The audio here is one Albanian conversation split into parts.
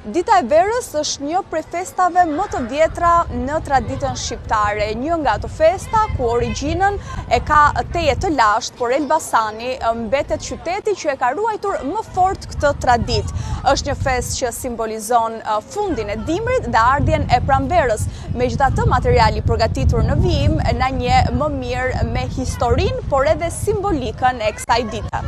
Dita e Verës është një prej festave më të vjetra në traditën shqiptare. Një nga ato festa ku origjinën e ka teje të lashtë, por Elbasani mbetet qyteti që e ka ruajtur më fort këtë traditë. Është një festë që simbolizon fundin e dimrit dhe ardhjen e pranverës. Megjithatë, materiali përgatitur në vijim na njeh më mirë me historinë, por edhe simbolikën e kësaj dite.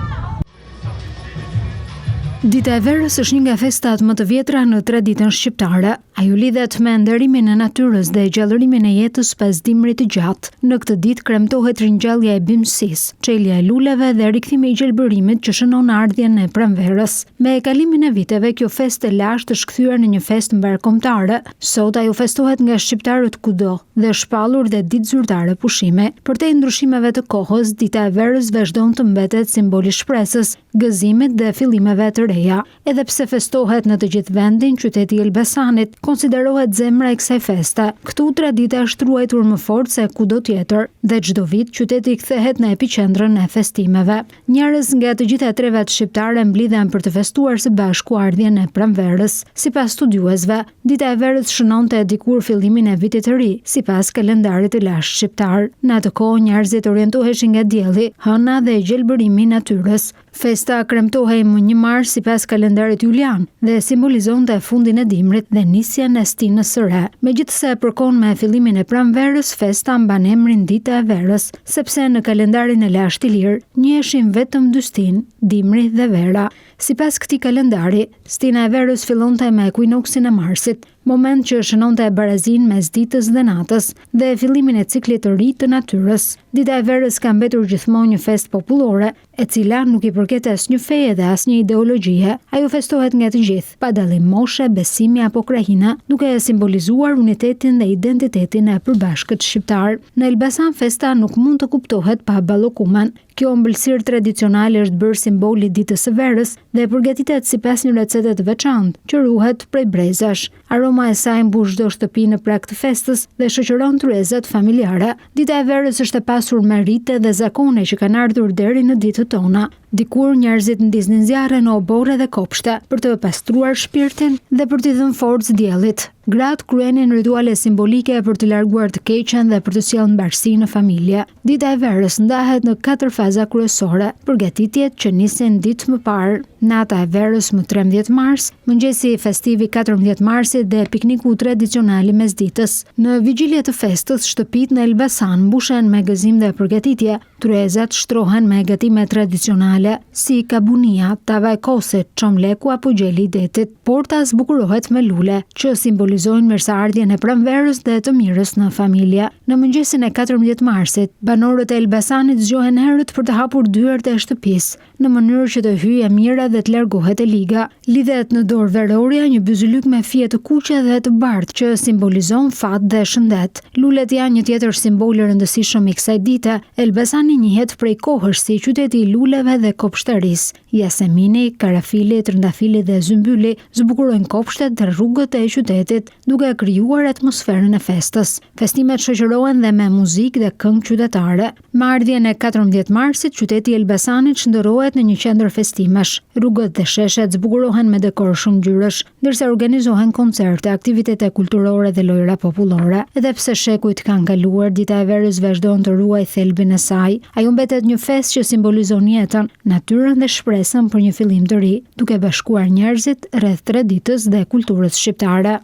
Dita e Verës është një nga festat më të vjetra në traditën shqiptare. Ajo lidhet me ndërimin e natyrës dhe gjallërimin e jetës pas dimrit të gjatë. Në këtë ditë kremtohet ringjallja e bimësisë, çelja e luleve dhe rikthimi i gjelbërimit që shënon ardhjen e pranverës. Me kalimin e viteve, kjo festë e lashtë është kthyer në një festë mbarkombëtare. Sot ajo festohet nga shqiptarët kudo dhe është shpallur dhe ditë zyrtare pushimi. Përtej ndryshimeve të kohës, Dita e Verës vazhdon të mbetet simboli shpresës, gëzimit dhe fillimeve të reja. Edhe pse festohet në të gjithë vendin, qyteti i Elbasanit konsiderohet zemra e kësaj feste. Këtu tradita është ruajtur më fort se kudo tjetër dhe çdo vit qyteti kthehet në epiqendrën e festimeve. Njerëz nga të gjitha trevat shqiptare mblidhen për të festuar së bashku ardhjen e pranverës. Sipas studiuesve, Dita e Verës shënonte dikur fillimin e vitit të ri, sipas kalendarit të lashtë shqiptar. Në atë kohë njerëzit orientoheshin nga dielli, hëna dhe gjelbërimi i natyrës. Festa kremtohej më 1 mars sipas kalendarit julian dhe simbolizonte fundin e dimrit dhe nisjen e stinës së re. Megjithëse përkon me fillimin e pranverës, festa mban emrin Dita e Verës, sepse në kalendarin e lashtë i lirë njiheshin vetëm 2 stinë, dimri dhe vera. Sipas këtij kalendari, stina e verës fillonte me ekuinoksin e marsit, moment që shënonte barazinë mes ditës dhe natës dhe fillimin e ciklit të ri të natyrës. Dita e Verës ka mbetur gjithmonë një festë popullore, e cila nuk i përket asnjë feje dhe asnjë ideologjie. Ajo festohet nga të gjithë, pa dallim moshe, besimi apo krahina, duke simbolizuar unitetin dhe identitetin e përbashkët shqiptar. Në Elbasan festa nuk mund të kuptohet pa ballokumen. Kjo ëmbëlsirë tradicionale është bërë simboli ditës së verës dhe përgatitet sipas një recete të veçantë që ruhet prej brezash. Aroma e saj mbush çdo shtëpi në prag të festës dhe shoqëron tryezat familjare. Dita e Verës është e pasur me rite dhe zakone që kanë ardhur deri në ditët tona. Dikur njerëzit ndiznin zjarre në obore dhe kopshte për të pastruar shpirtin dhe për t'i dhënë forcë diellit. Gratë kryenin rituale simbolike për të larguar të keqen dhe për të sjellë mbarësi në familje. Dita e Verës ndahet në 4 faza kryesore. Përgatitjet që nisin ditë më parë, nata e Verës më 13 mars, mëngjesi festiv i 14 marsit dhe pikniku tradicional i mesditës. Në vigjilje të festës, shtëpitë në Elbasan mbushen me gëzim dhe përgatitje. Tryezat shtrohen me gatime tradicionale si kabunia, tava e kosit, çomleku apo gjeli i detit. Porta zbukurohet me lule, që simbolizojnë mirëseardhjen e pranverës dhe të mirës në familje. Në mëngjesin e 14 marsit, banorët e Elbasanit zgjohen herët për të hapur dyert e shtëpisë, në mënyrë që të hyjë e mira dhe të largohet e liga. Lidhet në dorë verorja një byzylyk me fije të kuqe dhe të bardhë, që simbolizon fat dhe shëndet. Lulet janë një tjetër simbol i rëndësishëm i kësaj dite. Elbasani njihet prej kohësh si qyteti i luleve dhe kopshtarisë. Jasemini, karafili, trëndafili dhe zymbyli zbukurojnë kopshtet dhe rrugët e qytetit, duke krijuar atmosferën e festës. Festimet shoqërohen dhe me muzikë dhe këngë qytetare. Me ardhjen e 14 marsit, qyteti i Elbasanit shndërrohet në një qendër festimesh. Rrugët dhe sheshet zbukurohen me dekor shumë ngjyrash, ndërsa organizohen koncerte, aktivitete kulturore dhe lojra popullore. Edhe pse shekujt kanë kaluar, Dita e Verës vazhdon të ruajë thelbin e saj. Ajo mbetet një festë që simbolizon jetën, natyrën dhe shpresën për një fillim të ri, duke bashkuar njerëzit rreth traditës dhe kulturës shqiptare.